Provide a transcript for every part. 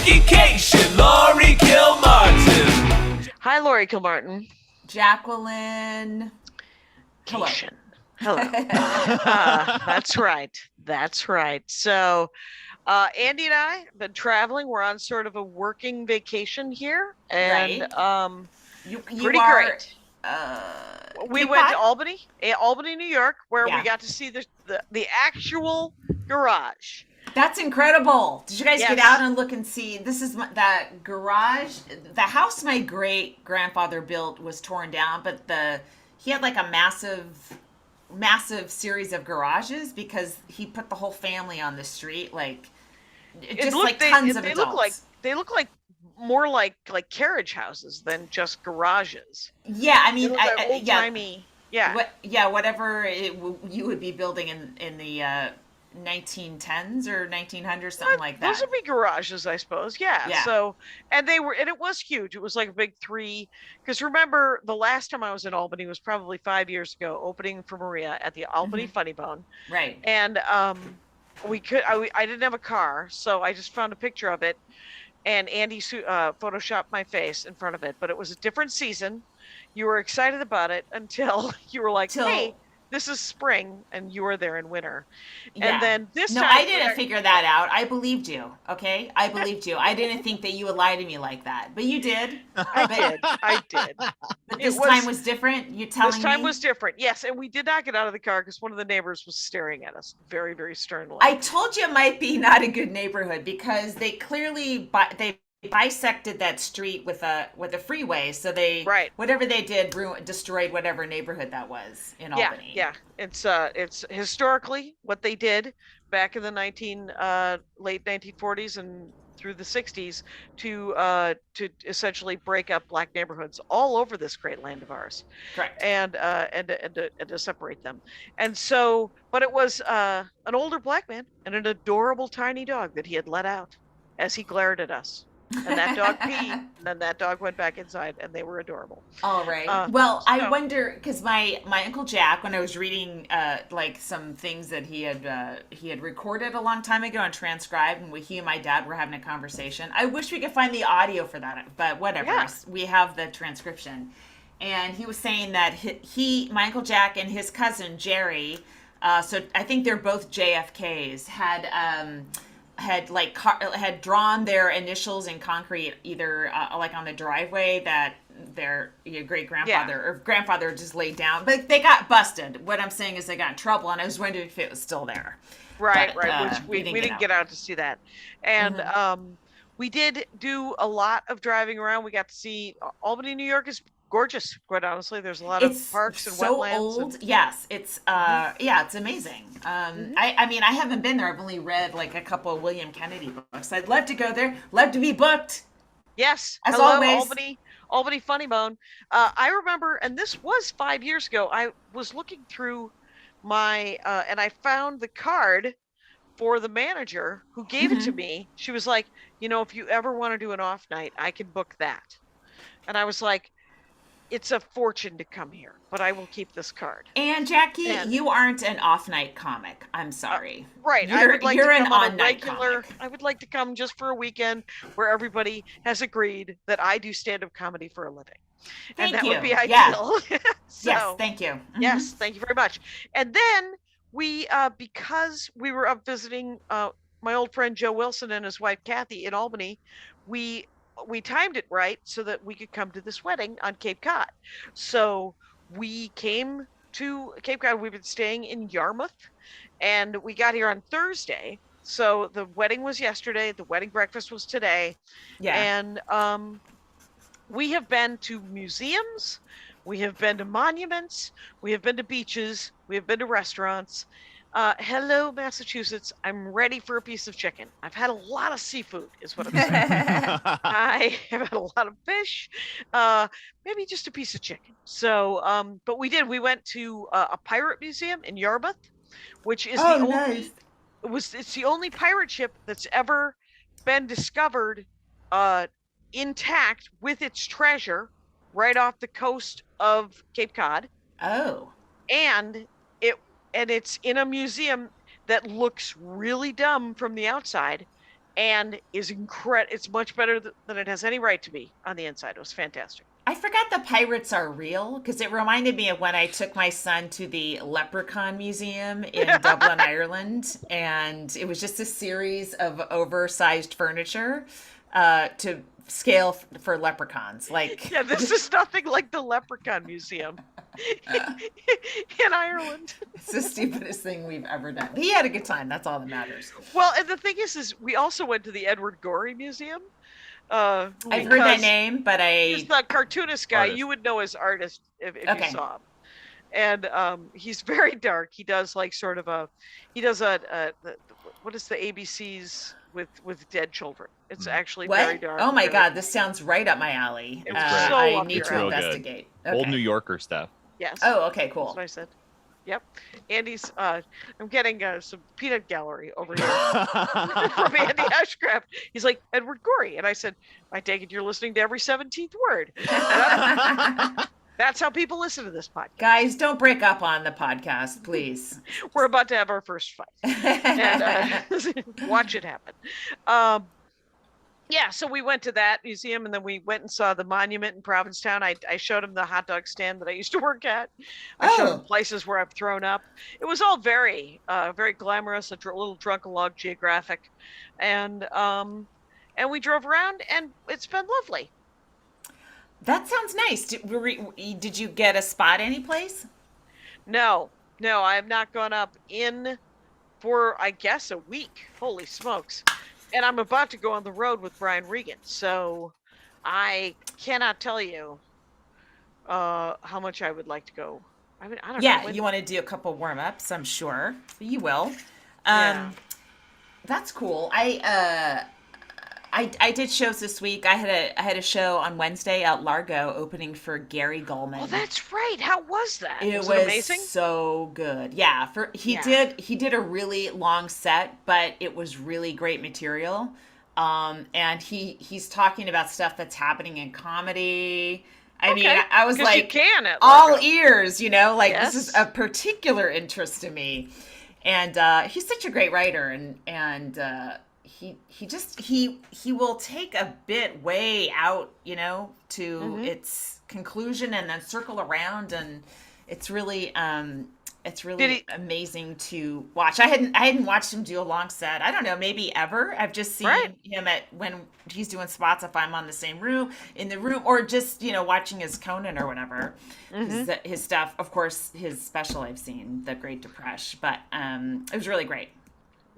Vacation, Laurie Kilmartin. Hi, Laurie Kilmartin. Jacqueline. Hello. Cation. Hello. That's right. That's right. So, Andy and I have been traveling. We're on sort of a working vacation here, and Right. You pretty are, great. We Cape went to Cod? Albany, New York, where we Yeah. got to see the actual garage. That's incredible. Did you guys get Yes. out and look and see? This is that garage. The house my great grandfather built was torn down, but he had like a massive series of garages because he put the whole family on the street, like tons of They adults. they look like more like carriage houses than just garages. Yeah, I They mean, look like old yeah, timey. Yeah. whatever you would be building in the 1910s or 1900s, something like Those that. would be garages, I suppose. Yeah. Yeah. So, and it was huge. It was like a big three. Because remember, the last time I was in Albany was probably 5 years ago, opening for Maria at the Albany Hmm. Funny Bone. Right. And I didn't have a car, so I just found a picture of it, and Andy photoshopped my face in front of it. But it was a different season. You were excited about it until you were like, Till "Hey, this is spring," and you were there in winter. And Yeah. then this No, time, I didn't figure that out. I believed you. Okay, I believed you. I didn't think that you would lie to me like that, but you did. I did. I did. But It this time was was different. You're This telling time me. was different. Yes, and we did not get out of the car because one of the neighbors was staring at us very, very sternly. I told you it might be not a good neighborhood because they clearly they bisected that street with a freeway. So Right. whatever they did destroyed whatever neighborhood that was in Yeah, Albany. yeah. It's historically what they did back in the late 1940s and through the 60s to essentially break up black neighborhoods all over this great land of ours, Correct. and to separate them. And so, but it was an older black man and an adorable tiny dog that he had let out as he glared at us. And that dog peed, and then that dog went back inside, and they were adorable. All right. Well, I So, wonder because my uncle Jack, when I was reading like some things that he had recorded a long time ago and transcribed, and he and my dad were having a conversation. I wish we could find the audio for that, but whatever. Yeah. We have the transcription, and he was saying that my uncle Jack and his cousin Jerry, so I think they're both JFKs, had drawn their initials in concrete either like on the driveway that their great grandfather or grandfather just laid down, but they got busted. What I'm saying is they got in trouble, and I was wondering if it was still there. right, But, which we didn't get out to see that. And we did do a lot of driving around. We got to see Albany, New York is gorgeous, quite honestly. There's a lot of It's parks and so wetlands. old. Yes, it's it's amazing. I mean, I haven't been there. I've only read like a couple of William Kennedy books. I'd love to go there. Love to be booked. Yes. As Hello, always. Albany Funny Bone. I remember, and this was 5 years ago, I was looking through my, and I found the card for the manager who gave it to me. She was like, if you ever want to do an off night, I can book that. And I was like, it's a fortune to come here, but I will keep this card. And Jackie, And- you aren't an off night comic. I'm sorry. Right. You're, I would like you're to an come on a on night regular. comic. I would like to come just for a weekend where everybody has agreed that I do stand-up comedy for a living. Thank And that you. would be Yeah. ideal. Yes, thank you. Mhm. Yes, thank you very much. And then we, because we were up visiting my old friend Joe Wilson and his wife Kathy in Albany, we timed it right so that we could come to this wedding on Cape Cod. So we came to Cape Cod. We've been staying in Yarmouth, and we got here on Thursday. So the wedding was yesterday. The wedding breakfast was today. Yeah. And we have been to museums, we have been to monuments, we have been to beaches, we have been to restaurants. Hello, Massachusetts. I'm ready for a piece of chicken. I've had a lot of seafood, is what I'm saying. I have had a lot of fish, maybe just a piece of chicken. So, but we went to a pirate museum in Yarmouth, which is it's the only pirate ship that's ever been discovered intact with its treasure right off the coast of Cape Cod. Oh. And it's in a museum that looks really dumb from the outside, and is incredible. It's much better than it has any right to be on the inside. It was fantastic. I forgot the pirates are real because it reminded me of when I took my son to the Leprechaun Museum in Dublin, Ireland, and it was just a series of oversized furniture to scale for leprechauns. Like, Yeah, this is nothing like the Leprechaun Museum in Ireland. it's the stupidest thing we've ever done. He had a good time. That's all that matters. Well, and the thing is we also went to the Edward Gorey Museum. I've heard that name, but he's the cartoonist guy. Artist. You would know as artist if Okay. you saw him. And he's very dark. He does like sort of what is the ABCs with dead children? It's actually very What? dark. Oh my very- God, this sounds right up my alley. It was so I up need your to alley. Real good. investigate. Old Okay. New Yorker stuff. Yes. Oh, okay, That's cool. what I said. Yep. Andy's. I'm getting some peanut gallery over here from Andy Ashcraft. He's like Edward Gorey, and I said, I take it you're listening to every 17th word. That's how people listen to this podcast. Guys, don't break up on the podcast, please. We're about to have our first fight, and watch it happen. Yeah, so we went to that museum, and then we went and saw the monument in Provincetown. I showed him the hot dog stand that I used to work at. I showed him places where I've thrown up. It was all very, very glamorous, a little Drunken log geographic, and we drove around, and it's been lovely. That sounds nice. Did you get a spot anyplace? No, I have not gone up in for I guess a week. Holy smokes! And I'm about to go on the road with Brian Regan, so I cannot tell you how much I would like to go. I mean, I don't know. Yeah, you want to do a couple warm-ups, I'm sure. You will. Yeah. That's cool. I did shows this week. I had a show on Wednesday at Largo opening for Gary Gulman. Oh, that's right. How was that? It was was it amazing? so good. Yeah, he did a really long set, but it was really great material. And he's talking about stuff that's happening in comedy. I mean, I was 'Cause like, you can at all Largo. ears, like Yes. this is a particular interest to me. And he's such a great writer, and he will take a bit way out, to its conclusion and then circle around, and it's really amazing to watch. I hadn't watched him do a long set. I don't know, maybe ever. I've just seen him when he's doing spots if I'm in the room, or just watching his Conan or whatever. His stuff, of course, his special I've seen, The Great Depression, but it was really great.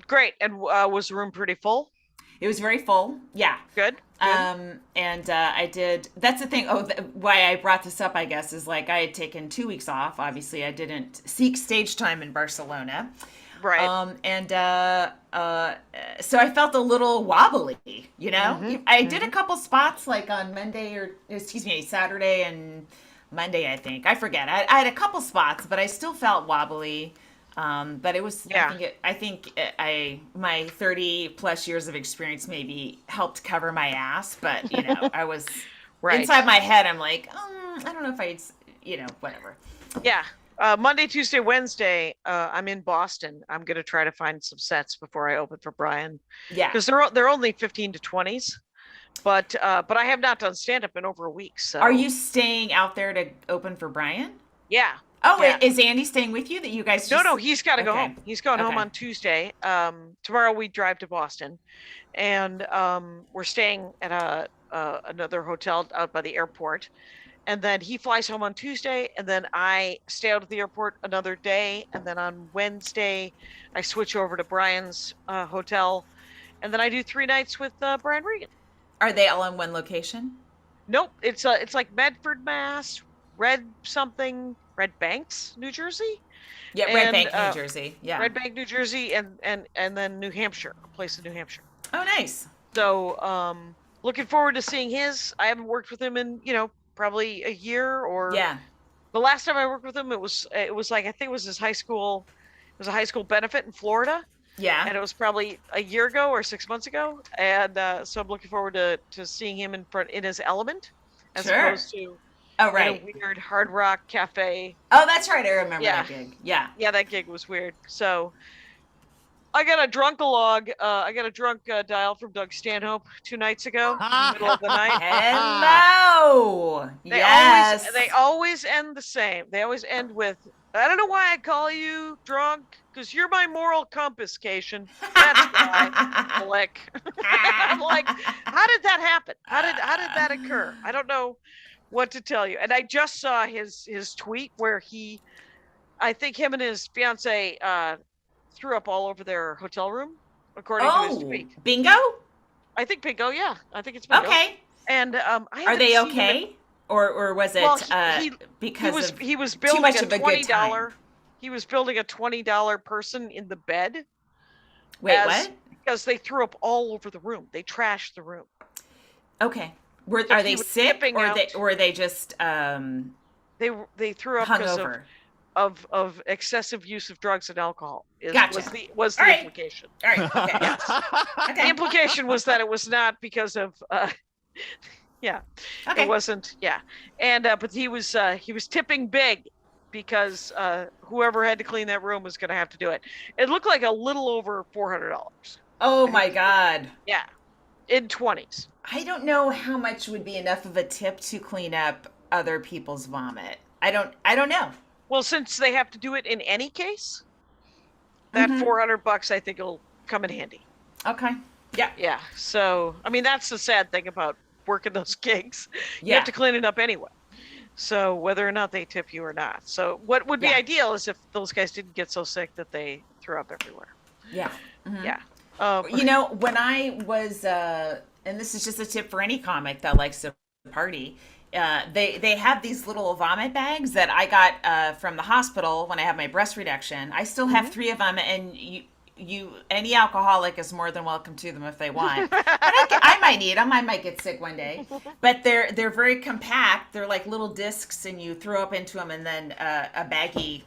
Great. And was the room pretty full? It was very full. Yeah. Good. And I did. That's the thing. Why I brought this up, I guess, is like I had taken 2 weeks off. Obviously, I didn't seek stage time in Barcelona. Right. So I felt a little wobbly. I did a couple spots like on Saturday and Monday. I think I forget. I had a couple spots, but I still felt wobbly. But it was, Yeah. I think my 30 plus years of experience maybe helped cover my ass, but I was Right. inside my head. I'm like, I don't know if whatever. Yeah. Monday, Tuesday, Wednesday, I'm in Boston. I'm going to try to find some sets before I open for Brian. Yeah. Because they're only 15 to 20s. But I have not done stand-up in over a week. So Are you staying out there to open for Brian? Yeah. Oh, Yeah. Is Andy staying with you that you guys just... No, he's got to go Okay. home. He's going home Okay. on Tuesday. Tomorrow we drive to Boston, and we're staying at another hotel out by the airport. And then he flies home on Tuesday, and then I stay out at the airport another day. And then on Wednesday, I switch over to Brian's hotel, and then I do 3 nights with Brian Regan. Are they all in one location? Nope, it's like Medford, Mass, Red Banks, New Jersey. Yeah, Red And, Bank, New Jersey. Yeah. Red Bank, New Jersey, and then New Hampshire, a place in New Hampshire. Oh, nice. So, looking forward to seeing his. I haven't worked with him in, probably a year or. Yeah. The last time I worked with him, it was like I think it was his high school. It was a high school benefit in Florida, Yeah. and it was probably a year ago or 6 months ago. And so I'm looking forward to seeing him in his element, as Sure. opposed to Oh, in right. a weird Hard Rock cafe. Oh, that's right. I remember Yeah. that gig. Yeah. Yeah, that gig was weird. So I got a drunkalog. I got a drunk dial from Doug Stanhope 2 nights ago in the middle of the night. Hello. Yes. They always end the same. They always end with, "I don't know why I call you drunk, because you're my moral compass, Kashian. That's why." Click. I'm like, how did that happen? How did that occur? I don't know what to tell you. And I just saw his tweet where I think him and his fiance threw up all over their hotel room, according to his tweet. Bingo? I think bingo, yeah. I think it's bingo. Okay. And are they okay? Or was it because he was building too much a of a good time? He was building a $20 person in the bed. Wait, what? Because they threw up all over the room. They trashed the room. Okay. Are they sick, or are they just they threw up because of excessive use of drugs and alcohol. Was the right. implication. All right. Okay. Yes. Okay. The implication was that it was not because of yeah. Okay. It wasn't, yeah. And but he was tipping big because whoever had to clean that room was going to have to do it. It looked like a little over $400. Oh my God. Yeah. In 20s. I don't know how much would be enough of a tip to clean up other people's vomit. I don't know. Well, since they have to do it in any case, that $400 I think will come in handy. Okay. Yeah. Yeah. So, I mean, that's the sad thing about working those gigs. You Yeah. have to clean it up anyway. So whether or not they tip you or not. So what would be ideal is if those guys didn't get so sick that they threw up everywhere. Yeah. Mm-hmm. Yeah. When I was, and this is just a tip for any comic that likes to party, they have these little vomit bags that I got from the hospital when I had my breast reduction. I still have 3 of them, and any alcoholic is more than welcome to them if they want. But I might need them. I might get sick one day. But they're very compact. They're like little discs, and you throw up into them, and then a baggie,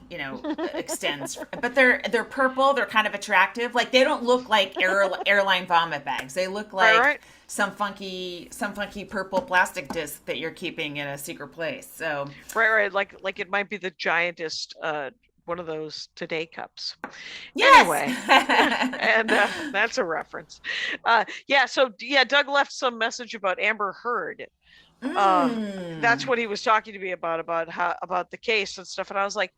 extends. But they're purple. They're kind of attractive. Like, they don't look like airline vomit bags. They look like some funky purple plastic disc that you're keeping in a secret place. So right. Like it might be the giantest. One of those Today cups. Yes. Anyway, and that's a reference. Doug left some message about Amber Heard. That's what he was talking to me about the case and stuff. And I was like,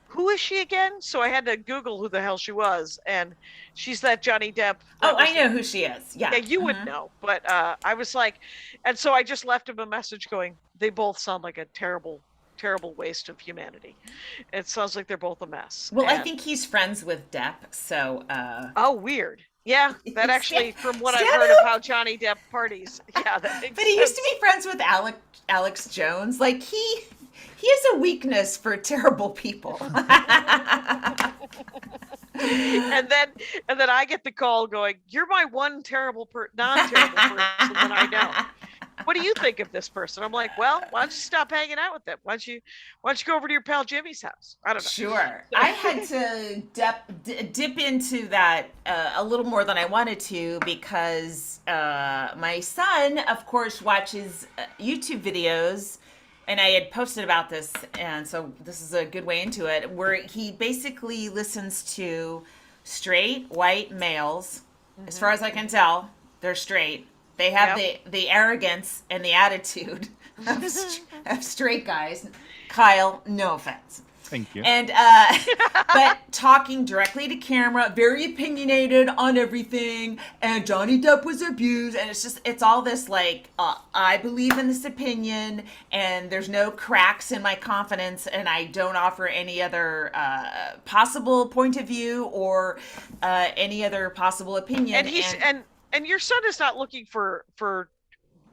who is she again? So I had to Google who the hell she was. And she's that Johnny Depp. I know who she is. Yeah. Yeah, you would know. But I was like, and so I just left him a message going, they both sound like a terrible waste of humanity. It sounds like they're both a mess. Well, I think he's friends with Depp, so oh, weird. Yeah, that actually, from what I've heard of how Johnny Depp parties, yeah, that makes But he used to be friends with Alex Jones. Like, he has a weakness for terrible people. and then I get the call going, "You're my one non-terrible person that I know. What do you think of this person?" I'm like, "Well, why don't you stop hanging out with them? Why don't you go over to your pal Jimmy's house?" I don't know. Sure. I had to dip into that a little more than I wanted to because my son, of course, watches YouTube videos, and I had posted about this, and so this is a good way into it, where he basically listens to straight white males. As far as I can tell, they're straight. They have the arrogance and the attitude of straight guys. Kyle, no offense. Thank you. And but talking directly to camera, very opinionated on everything. And Johnny Depp was abused, and it's all this like I believe in this opinion, and there's no cracks in my confidence, and I don't offer any other possible point of view or any other possible opinion. And your son is not looking for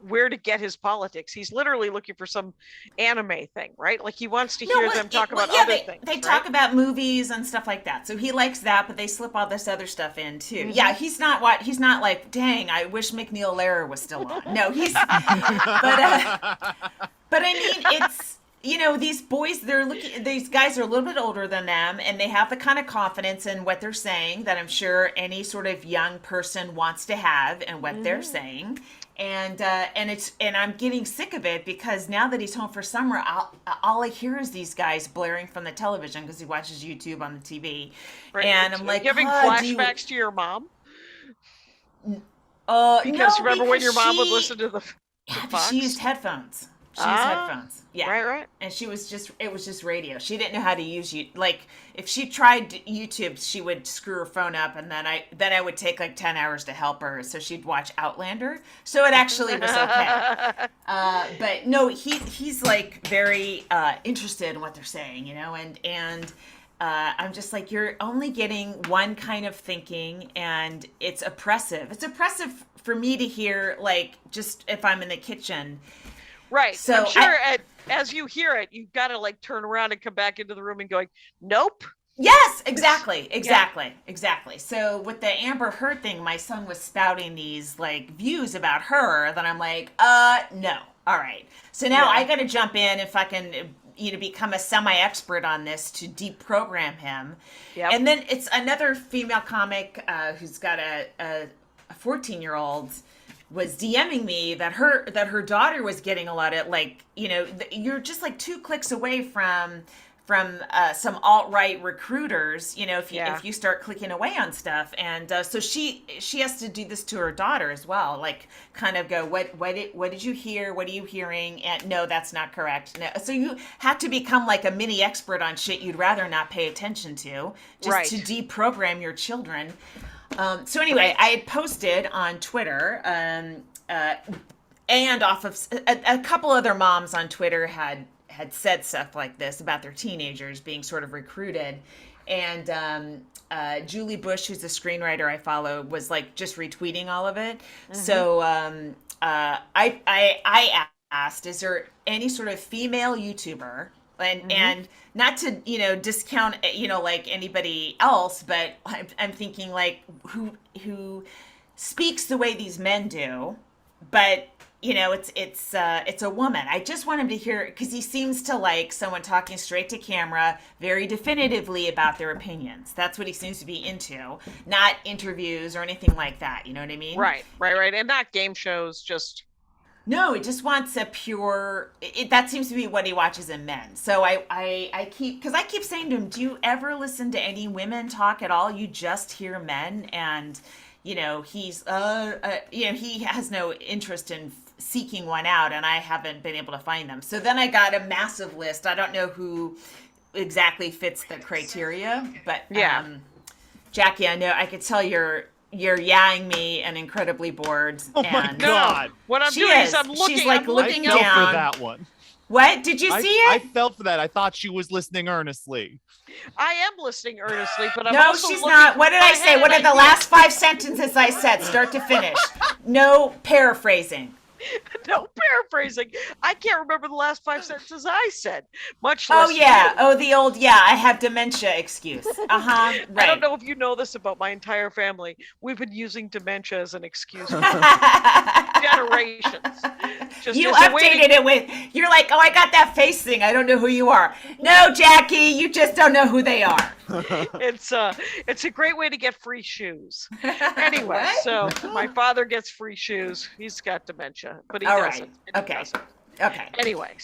where to get his politics. He's literally looking for some anime thing, right? Like, he wants to hear them talk about other things. They talk about movies and stuff like that. So he likes that, but they slip all this other stuff in too. Mm-hmm. Yeah, he's not like, dang, I wish McNeil Lehrer was still on. No, he's but I mean, these boys, these guys are a little bit older than them, and they have the kind of confidence in what they're saying that I'm sure any sort of young person wants to have in what they're saying. And I'm getting sick of it, because now that he's home for summer, all I hear is these guys blaring from the television, because he watches YouTube on the TV. Right. And I'm like, having flashbacks to your mom? Because remember when your mom would listen to the Fox? She used headphones. She used headphones. Yeah. Right. And it was just radio. She didn't know how to use like, if she tried YouTube, she would screw her phone up, and then I would take like 10 hours to help her. So she'd watch Outlander. So it actually was okay. But no, he's like very interested in what they're saying, and I'm just like, you're only getting one kind of thinking, and it's oppressive. It's oppressive for me to hear, like, just if I'm in the kitchen. Right. So I'm sure as you hear it, you've got to like turn around and come back into the room and going, nope. Yes, exactly. So with the Amber Heard thing, my son was spouting these like views about her that I'm like, no. All right. So now I got to jump in and fucking become a semi-expert on this to deprogram him. Yep. And then it's another female comic who's got a 14-year-old was DMing me that her daughter was getting a lot of, like, you're just like 2 clicks away from some alt-right recruiters, if you start clicking away on stuff. And so she has to do this to her daughter as well, like kind of go, what did you hear? What are you hearing? And no, that's not correct. No. So you have to become like a mini expert on shit you'd rather not pay attention to, just to deprogram your children. So anyway, I had posted on Twitter, and off of a couple other moms on Twitter had said stuff like this about their teenagers being sort of recruited. And Julie Bush, who's the screenwriter I follow, was like just retweeting all of it. Mm-hmm. So I asked, is there any sort of female YouTuber, and not to discount like anybody else, but I'm thinking like who speaks the way these men do, but it's a woman. I just want him to hear, because he seems to like someone talking straight to camera, very definitively about their opinions. That's what he seems to be into, not interviews or anything like that. You know what I mean? Right. And not game shows, just... No, he just wants a pure... that seems to be what he watches in men. So I keep saying to him, do you ever listen to any women talk at all? You just hear men, and... he's he has no interest in seeking one out, and I haven't been able to find them. So then I got a massive list. I don't know who exactly fits the criteria, but Jackie, I know I could tell you're yaying me and incredibly bored. Oh my God! What I'm doing is I'm looking. She's like looking down. I fell for that one. What? Did you see it? I fell for that. I thought she was listening earnestly. I am listening earnestly, but I'm no, also she's looking not. What did I say? What are the idea. last 5 sentences I said, start to finish? No paraphrasing. No paraphrasing. I can't remember the last 5 sentences I said, much less. Oh, yeah. You. Oh, the old, I have dementia excuse. Right. I don't know if you know this about my entire family. We've been using dementia as an excuse for generations. You updated it with, you're like, oh, I got that face thing. I don't know who you are. No, Jackie, you just don't know who they are. It's a great way to get free shoes. Anyway, so my father gets free shoes. He's got dementia, but he doesn't. Right. Okay. Okay. Anyway,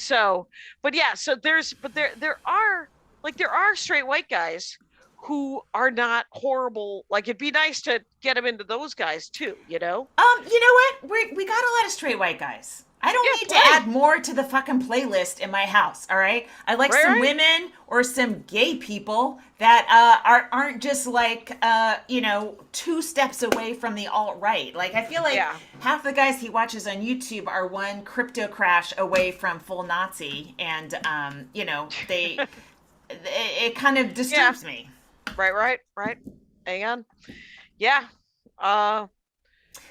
there are straight white guys who are not horrible. Like, it'd be nice to get them into those guys too, You know what? We got a lot of straight white guys. I don't need to add more to the fucking playlist in my house, all right? I like some women or some gay people that aren't just like 2 steps away from the alt-right. Like, I feel like half the guys he watches on YouTube are one crypto crash away from full Nazi, and it kind of disturbs me. Right. Hang on. Yeah.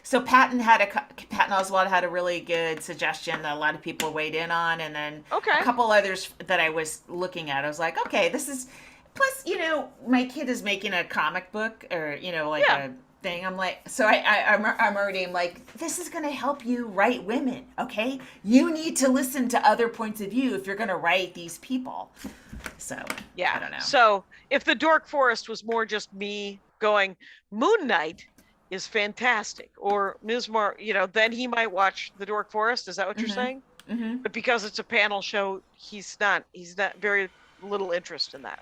So Patton Oswalt had a really good suggestion that a lot of people weighed in on, and then a couple others that I was looking at. I was like, okay, this is... Plus, my kid is making a comic book, or, thing. I'm like, so I'm already, I'm like, this is going to help you write women, okay? You need to listen to other points of view if you're going to write these people. So, Yeah. I don't know. So if the Dork Forest was more just me going, Moon Knight is fantastic, or Ms. then he might watch the Dork Forest. Is that what you're saying? Mm-hmm. But because it's a panel show, he's not very little interest in that.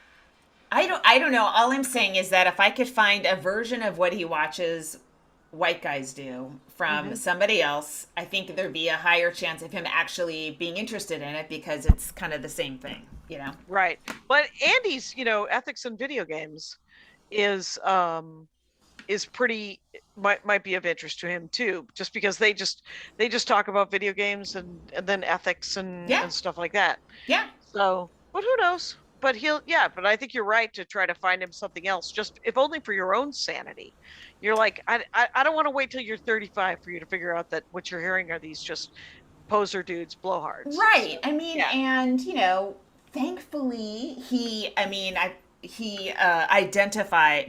I don't know. All I'm saying is that if I could find a version of what he watches white guys do from somebody else, I think there'd be a higher chance of him actually being interested in it, because it's kind of the same thing, you know? Right. But Andy's, ethics in video games is pretty might be of interest to him too, just because they just talk about video games and then ethics and stuff like that. Yeah. So, but who knows? But but I think you're right to try to find him something else, just if only for your own sanity. You're like, I don't want to wait till you're 35 for you to figure out that what you're hearing are these just poser dudes, blowhards. Right. I mean, and thankfully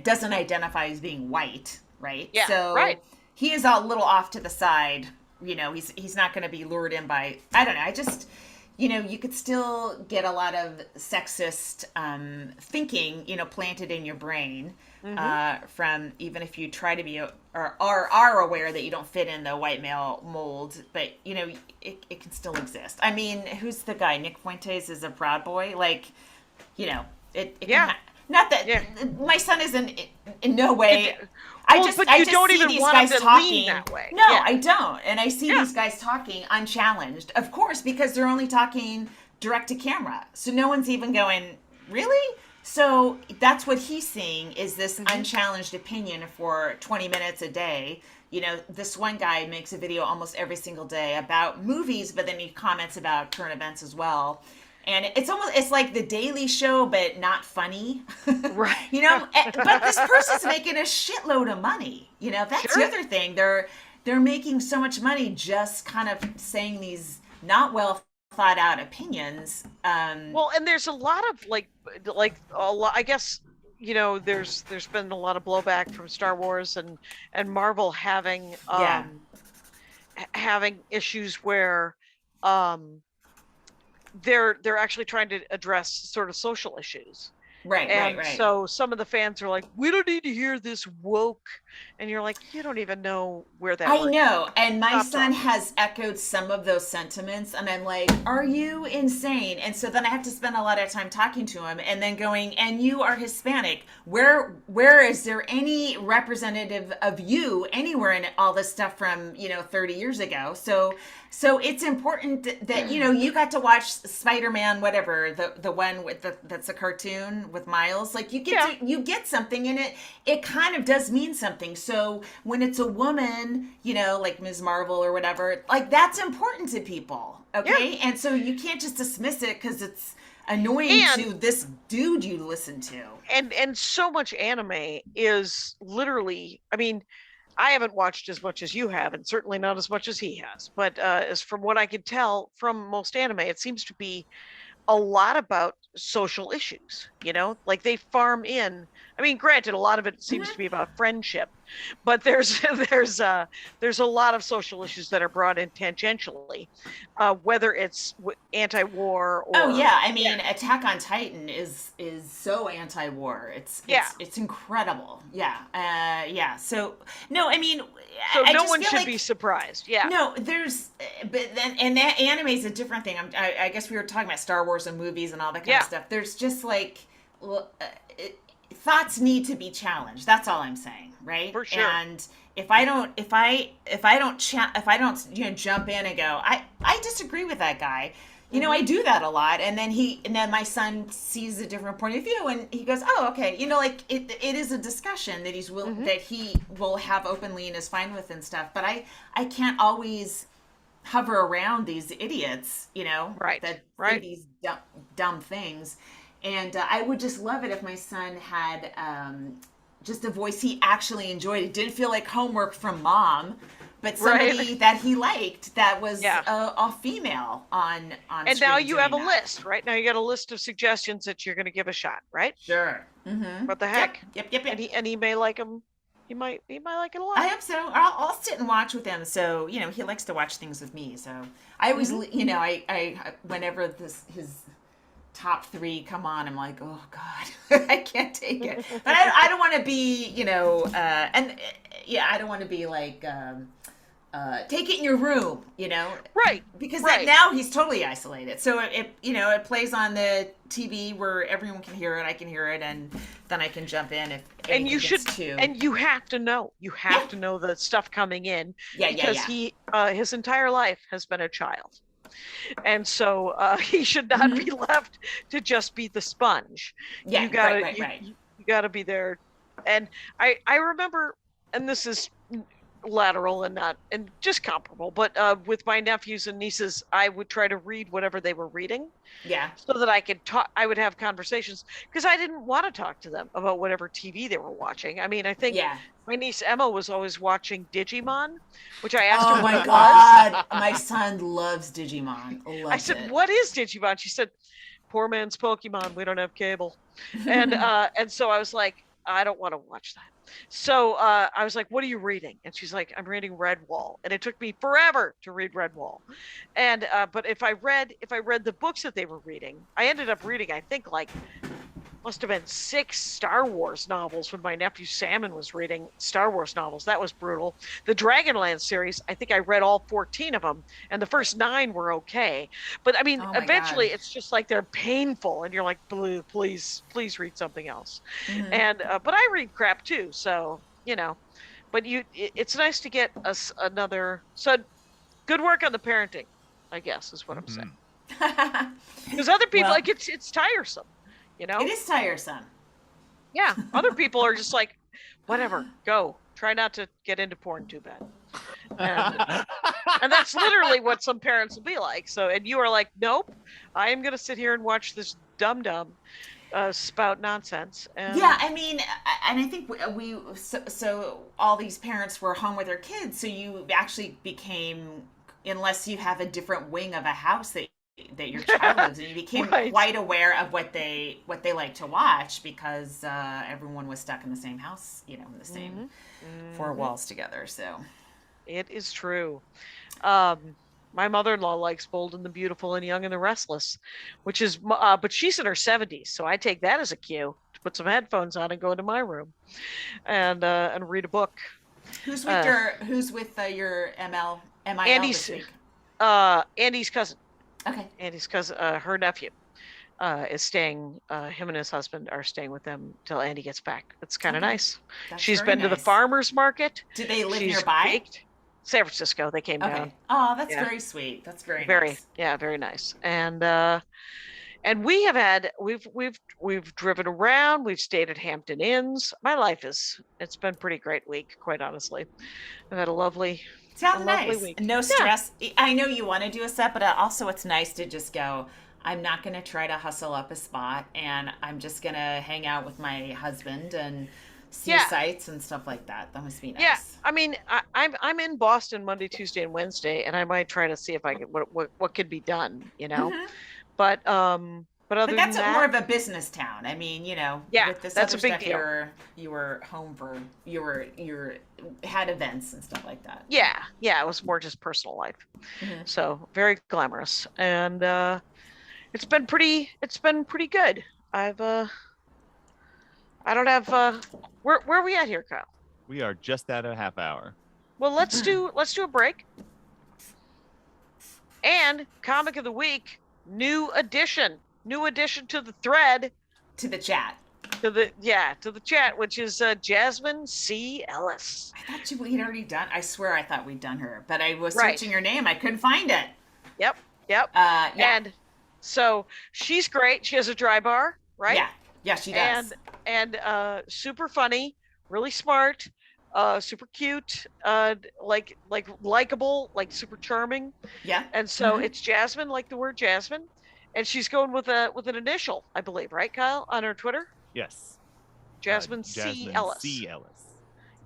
doesn't identify as being white, right? Yeah. So right. he is a little off to the side. He's not going to be lured in by, I don't know. I just, you could still get a lot of sexist thinking, planted in your brain from, even if you try to be or are aware that you don't fit in the white male mold, but it can still exist. I mean, who's the guy? Nick Fuentes is a Proud Boy. Like, it can not that my son is in no way. I just don't see even these want guys him to talking lean that way. No, I don't. And I see these guys talking unchallenged, of course, because they're only talking direct to camera. So no one's even going, really? So that's what he's seeing, is this unchallenged opinion for 20 minutes a day. This one guy makes a video almost every single day about movies, but then he comments about current events as well. And it's like the Daily Show, but not funny. Right. But this person's making a shitload of money. That's the other thing. They're making so much money just kind of saying these not well thought out opinions. Well, and there's a lot of like a lot, I guess, there's been a lot of blowback from Star Wars and Marvel having having issues where they're actually trying to address sort of social issues. Right. So some of the fans are like, we don't need to hear this woke. And you're like, you don't even know where that I know. And my son has echoed some of those sentiments. And I'm like, are you insane? And so then I have to spend a lot of time talking to him and then going, and you are Hispanic. Where is there any representative of you anywhere in all this stuff from, 30 years ago? So it's important that, you got to watch Spider-Man, whatever, the one with that's a cartoon with Miles. Like you get something in it. It kind of does mean something. So when it's a woman, like Ms. Marvel or whatever, like that's important to people. Okay. Yeah. And so you can't just dismiss it because it's annoying to this dude you listen to. And so much anime is literally, I mean, I haven't watched as much as you have, and certainly not as much as he has. But as from what I could tell from most anime, it seems to be a lot about social issues, like they farm in. I mean, granted, a lot of it seems to be about friendship, but there's a lot of social issues that are brought in tangentially, whether it's anti-war or. Oh yeah, I mean, Attack on Titan is so anti-war. It's incredible. Yeah. So no, I mean, so no one should be surprised. Yeah. No, but that anime is a different thing. I guess we were talking about Star Wars and movies and all that kind of stuff. There's just like. Thoughts need to be challenged. That's all I'm saying, right? For sure. And if I don't jump in and go, I disagree with that guy. I do that a lot, and then my son sees a different point of view, and he goes, oh, okay, like it is a discussion that that he will have openly and is fine with and stuff. But I can't always hover around these idiots, that do these dumb things. And I would just love it if my son had just a voice he actually enjoyed. It didn't feel like homework from mom, but somebody that he liked that was a female on And now you have a list, right? Now you got a list of suggestions that you're going to give a shot, right? Sure. Mm-hmm. What the heck? Yep. And he may like them He might like it a lot. I hope so. I'll sit and watch with him. So, he likes to watch things with me. So I always, I whenever his top 3 come on, I'm like, oh God, I can't take it. But I don't want to be, I don't want to be like, take it in your room, Right. Because right. now he's totally isolated. So it plays on the TV where everyone can hear it. I can hear it, and then I can jump in if and you should gets too. And you have to know. You have to know the stuff coming in. Because he his entire life has been a child. And so he should not be left to just be the sponge. Yeah, you gotta, right. You gotta be there. And I remember, and this is lateral and not and just comparable, but with my nephews and nieces, I would try to read whatever they were reading. Yeah. So that I could talk. I would have conversations because I didn't want to talk to them about whatever TV they were watching. I mean, I think my niece Emma was always watching Digimon, which I asked her. Oh my God, my son loves Digimon. I said, "What is Digimon?" She said, "Poor man's Pokemon. We don't have cable." And so I was like, "I don't want to watch that." So I was like, "What are you reading?" And she's like, "I'm reading Redwall." And it took me forever to read Redwall. And but if I read the books that they were reading, I ended up reading, I think, like must have been 6 Star Wars novels when my nephew Salmon was reading Star Wars novels. That was brutal. The Dragonland series, I think I read all 14 of them, and the first 9 were okay. But I mean, eventually it's just like they're painful, and you're like, please read something else. And but I read crap too, so But it's nice to get us another. So good work on the parenting, I guess, is what I'm saying. Because other people, like it's tiresome. It is tiresome. Yeah. Other people are just like, whatever, go. Try not to get into porn too bad. And that's literally what some parents will be like. So, and you are like, nope, I am going to sit here and watch this dum-dum spout nonsense. Yeah, I mean, and I think so all these parents were home with their kids. So you actually became, unless you have a different wing of a house that your child lives in, you became quite aware of what they like to watch because everyone was stuck in the same house, in the same 4 walls together. So it is true. My mother-in-law likes Bold and the Beautiful and Young and the Restless, which is but she's in her 70s, so I take that as a cue to put some headphones on and go into my room and read a book. Who's with your MIL Andy's this week? Andy's cousin. Okay. Andy's cousin, her nephew, is staying. Him and his husband are staying with them till Andy gets back. It's kind of nice. She's been to the farmers market. Do they live nearby? Baked. San Francisco. They came down. Oh, that's very sweet. That's very nice. Yeah, very nice. And we have had we've driven around. We've stayed at Hampton Inns. My life it's been a pretty great week, quite honestly. I've had a lovely. Sounds nice. Week. No stress. Yeah. I know you want to do a set, but also it's nice to just go, I'm not going to try to hustle up a spot, and I'm just going to hang out with my husband and see sights and stuff like that. That must be nice. Yeah, I mean, I'm in Boston Monday, Tuesday, and Wednesday, and I might try to see if I can what could be done, But other that's than that, more of a business town. I mean, with this that's other a big stuff, deal. You were home for you had events and stuff like that. Yeah, it was more just personal life. So very glamorous, and it's been pretty good. I don't have where are we at here, Kyle? We are just at a half hour. Well, let's do a break. And comic of the week, new addition to the thread, to the chat, to the chat, which is Jasmine C. Ellis. I thought we'd already done. I swear I thought we'd done her, but I was searching your name. I couldn't find it. Yep. And so she's great. She has a dry bar, right? Yeah, she does. And super funny, really smart, super cute, like likable, like super charming. Yeah. And so it's Jasmine, like the word Jasmine, and she's going with an initial, I believe, right, Kyle, on her Twitter? Yes. Jasmine C. Ellis. C. Ellis.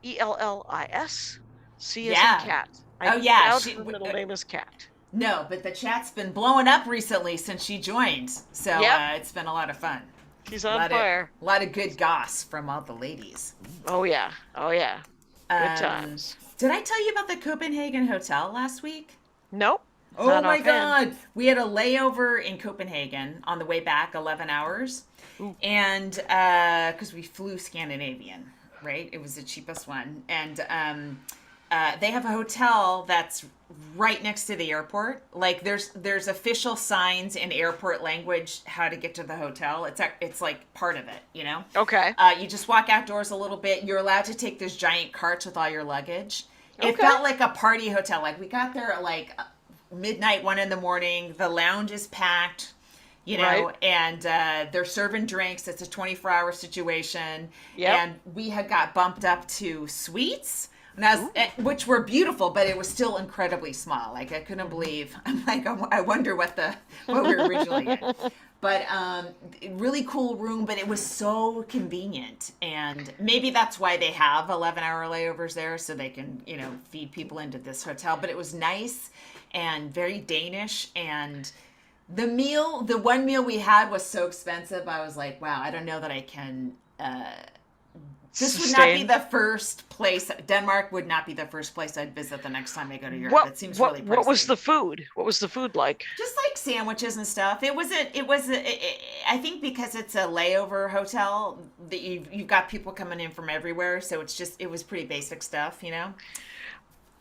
ELLIS. C as in cat. Her middle name is Cat. No, but the chat's been blowing up recently since she joined, so it's been a lot of fun. She's on fire. A lot of good goss from all the ladies. Oh yeah. Good times. Did I tell you about the Copenhagen hotel last week? Nope. Oh Not my offhand. God. We had a layover in Copenhagen on the way back, 11 hours. Ooh. And because we flew Scandinavian, right? It was the cheapest one. And they have a hotel that's right next to the airport. Like there's official signs in airport language how to get to the hotel. It's like part of it, you know? Okay. You just walk outdoors a little bit. You're allowed to take those giant carts with all your luggage. It Okay. felt like a party hotel. Like we got there at like midnight, 1 a.m. The lounge is packed, you know, Right. and they're serving drinks. It's a 24-hour situation. Yep. And we had got bumped up to suites, which were beautiful, but it was still incredibly small. Like I couldn't believe. I'm like, I wonder what we were originally in. But really cool room, but it was so convenient. And maybe that's why they have 11-hour layovers there, so they can, you know, feed people into this hotel. But it was nice and very Danish. And the one meal we had was so expensive. I was like, wow, I don't know that I can... This would not be the first place. Denmark would not be the first place I'd visit the next time I go to Europe. It seems really pricey. What was the food? What was the food like? Just like sandwiches and stuff. I think because it's a layover hotel, that you've got people coming in from everywhere, so it was pretty basic stuff, you know?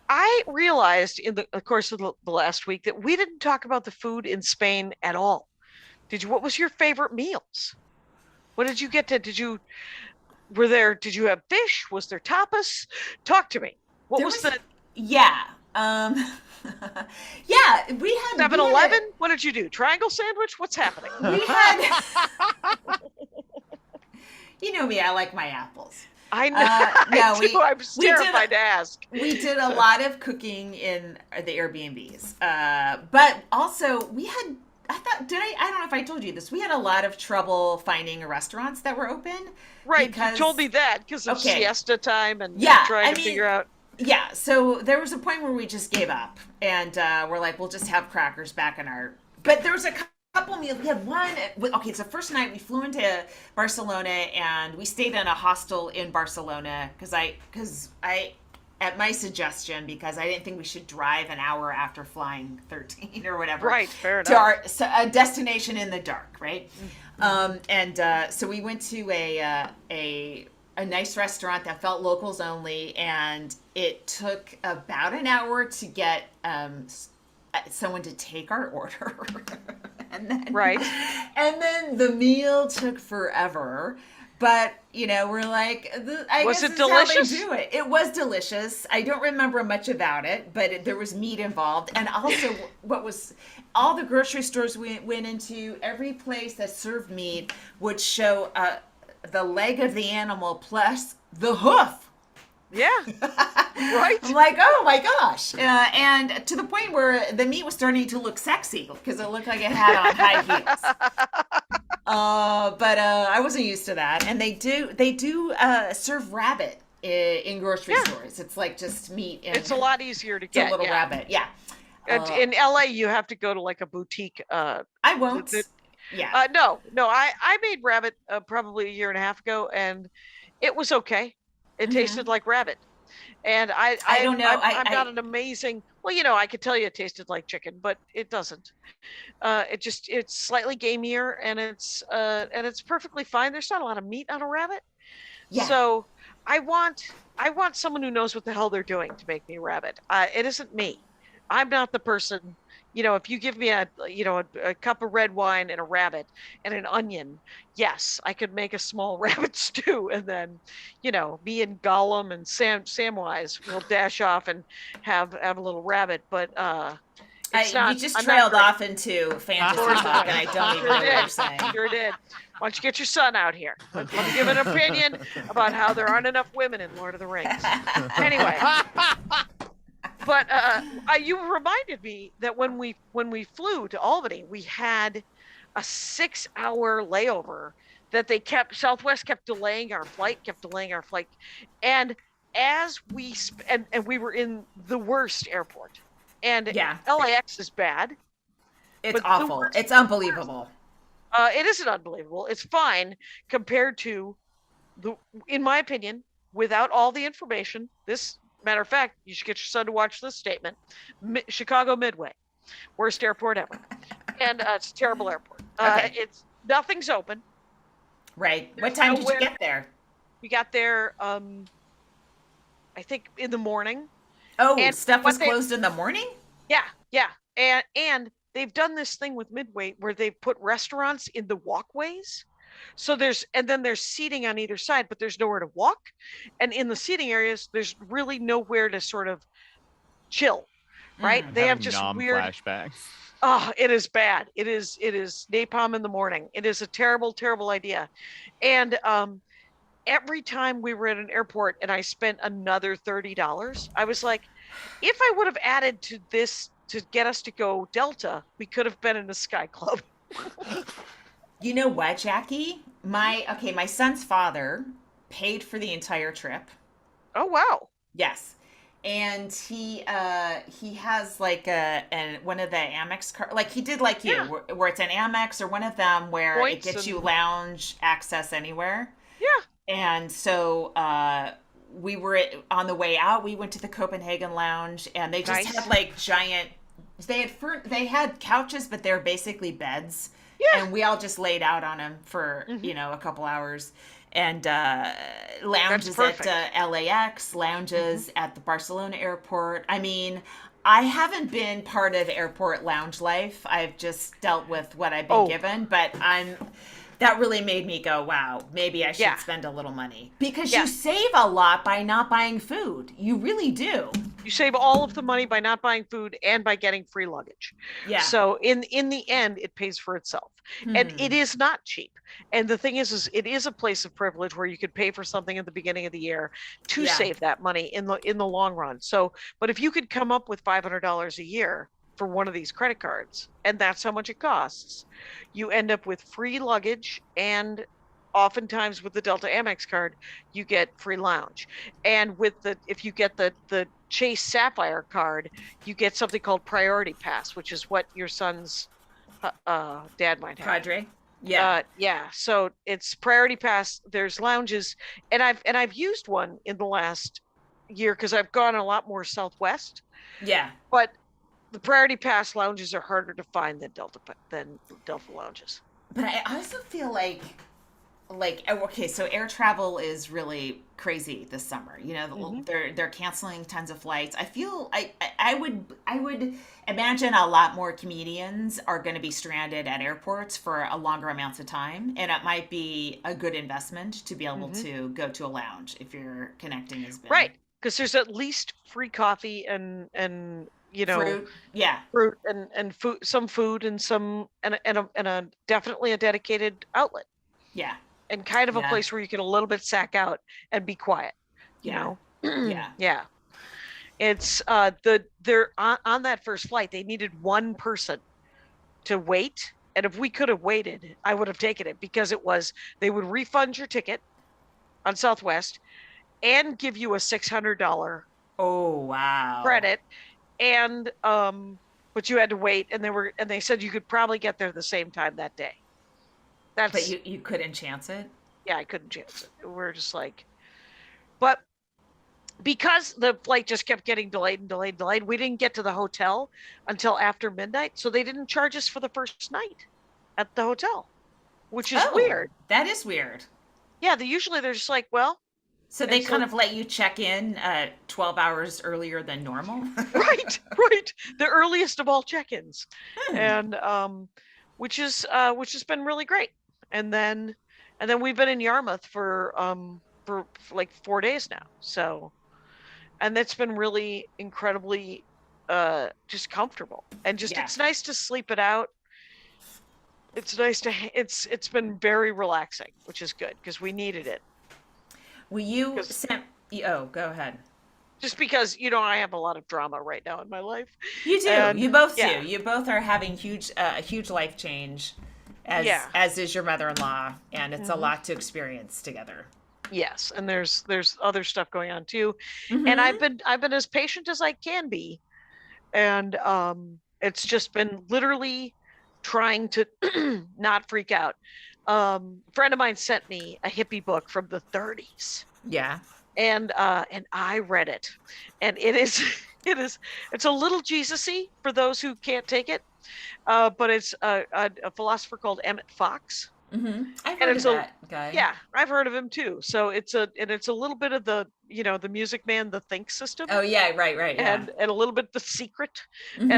I realized in the course of the last week that we didn't talk about the food in Spain at all. What was your favorite meals? What did you get to? Did you have fish? Was there tapas? Talk to me. What was the... Yeah. Yeah, we had... 7-Eleven? What did you do? Triangle sandwich? What's happening? We had... You know me, I like my apples. I know. I'm terrified to ask. We did a lot of cooking in the Airbnbs. But also, I don't know if I told you this. We had a lot of trouble finding restaurants that were open. Right, you told me that because of siesta time and trying to figure out. Yeah, so there was a point where we just gave up. And we're like, we'll just have crackers back in our... But there was a couple meals. We had one... Okay, it's the first night we flew into Barcelona and we stayed in a hostel in Barcelona because I at my suggestion, because I didn't think we should drive an hour after flying 13 or whatever. Right, fair enough. To a destination in the dark, right? So we went to a nice restaurant that felt locals only, and it took about an hour to get someone to take our order. And then the meal took forever. But, you know, we're like, I guess this is how they do it. It was delicious. I don't remember much about it, but there was meat involved. And also, all the grocery stores we went into, every place that served meat would show the leg of the animal plus the hoof. Yeah. Right. I'm like, oh my gosh. And to the point where the meat was starting to look sexy because it looked like it had on high heels. But I wasn't used to that. And they do serve rabbit in grocery stores. It's like just meat. It's a lot easier to get. It's a little rabbit. Yeah. In LA, you have to go to like a boutique. I won't. No. I made rabbit probably a year and a half ago, and it was okay. It tasted like rabbit. And I don't know. I'm not an amazing. Well, you know, I could tell you it tasted like chicken, but it doesn't. It's slightly gamier, and it's perfectly fine. There's not a lot of meat on a rabbit. Yeah. So I want someone who knows what the hell they're doing to make me a rabbit. It isn't me. I'm not the person. You know, if you give me a cup of red wine and a rabbit and an onion, yes, I could make a small rabbit stew, and then, you know, me and Gollum and Samwise will dash off and have a little rabbit. But you just trailed off into fantasy talk, and I don't even know what you're saying. Sure did. Why don't you get your son out here? Let me give an opinion about how there aren't enough women in Lord of the Rings. Anyway. But you reminded me that when we flew to Albany, we had a 6-hour layover that Southwest kept delaying our flight, and as we we were in the worst airport, and LAX is bad. It's awful. It's unbelievable. It isn't unbelievable. It's fine compared to the, in my opinion, without all the information. This matter of fact, you should get your son to watch this statement. Chicago Midway, worst airport ever, and it's a terrible airport. Okay. It's nothing's open. Right. There's What time did you nowhere- get there? We got there, I think in the morning. Oh, And stuff was what they- closed in the morning? Yeah, and they've done this thing with Midway where they put restaurants in the walkways. So there's seating on either side, but there's nowhere to walk. And in the seating areas, there's really nowhere to sort of chill, right? Mm. They have Having just nom weird. flashbacks. Oh, it is bad. It is napalm in the morning. It is a terrible, terrible idea. And every time we were at an airport and I spent another $30, I was like, if I would have added to this to get us to go Delta, we could have been in the Sky Club. You know what, Jackie? My son's father paid for the entire trip. Oh wow. Yes. And he has like one of the Amex card, like he did like you, Yeah. where it's an Amex or one of them where Points it gets you and- lounge access anywhere. Yeah. And so we were on the way out. We went to the Copenhagen Lounge, and they just Nice. had like giant. They had couches, but they're basically beds. Yeah. And we all just laid out on them for a couple hours. And lounges perfect. at LAX, lounges at the Barcelona airport. I mean, I haven't been part of airport lounge life. I've just dealt with what I've been given, but that really made me go, wow, maybe I should spend a little money. Because you save a lot by not buying food. You really do. You save all of the money by not buying food and by getting free luggage. Yeah. So in the end, it pays for itself. And it is not cheap. And the thing is it is a place of privilege where you could pay for something at the beginning of the year to save that money in the long run. So, but if you could come up with $500 a year for one of these credit cards, and that's how much it costs, you end up with free luggage, and oftentimes with the Delta Amex card, you get free lounge. And if you get the Chase Sapphire card, you get something called Priority Pass, which is what your son's dad might have. Cadre. Yeah. Yeah. So it's Priority Pass. There's lounges, and I've used one in the last year because I've gone a lot more Southwest. Yeah. But the Priority Pass lounges are harder to find than Delta lounges. But I also feel like okay, so air travel is really crazy this summer. You know, they're canceling tons of flights. I feel I would imagine a lot more comedians are going to be stranded at airports for a longer amounts of time, and it might be a good investment to be able to go to a lounge if you're connecting as big. Right, because there's at least free coffee and fruit. Yeah. fruit and food, some food and some and a definitely a dedicated outlet. Yeah. And kind of a place where you can a little bit sack out and be quiet, you know? Yeah. Yeah. It's they're on that first flight, they needed one person to wait. And if we could have waited, I would have taken it, because they would refund your ticket on Southwest and give you a $600 credit. And but you had to wait, and they said you could probably get there the same time that day. But you couldn't chance it? Yeah, I couldn't chance it. We're just like, but because the flight just kept getting delayed and delayed and delayed, we didn't get to the hotel until after midnight. So they didn't charge us for the first night at the hotel, which is weird. That is weird. Yeah, they're just like, well. So they kind of let you check in 12 hours earlier than normal? Right. The earliest of all check-ins. And which has been really great. And then we've been in Yarmouth for like 4 days now. So, and that's been really incredibly just comfortable, and just it's nice to sleep it out. It's nice to it's been very relaxing, which is good because we needed it. Will you go ahead. Just because, I have a lot of drama right now in my life. You do. And, you both do. You both are having a huge life change, as is your mother-in-law, and it's a lot to experience together. Yes, and there's other stuff going on too, and I've been as patient as I can be, and it's just been literally trying to not freak out. A friend of mine sent me a hippie book from the 30s. Yeah. And I read it, and it's a little Jesus-y for those who can't take it, but it's a philosopher called Emmett Fox. Mm-hmm. I've heard of that guy. Yeah, I've heard of him too. So it's a little bit of the the Music Man, the Think system. Oh yeah, right, yeah. And a little bit the Secret, Mm-hmm.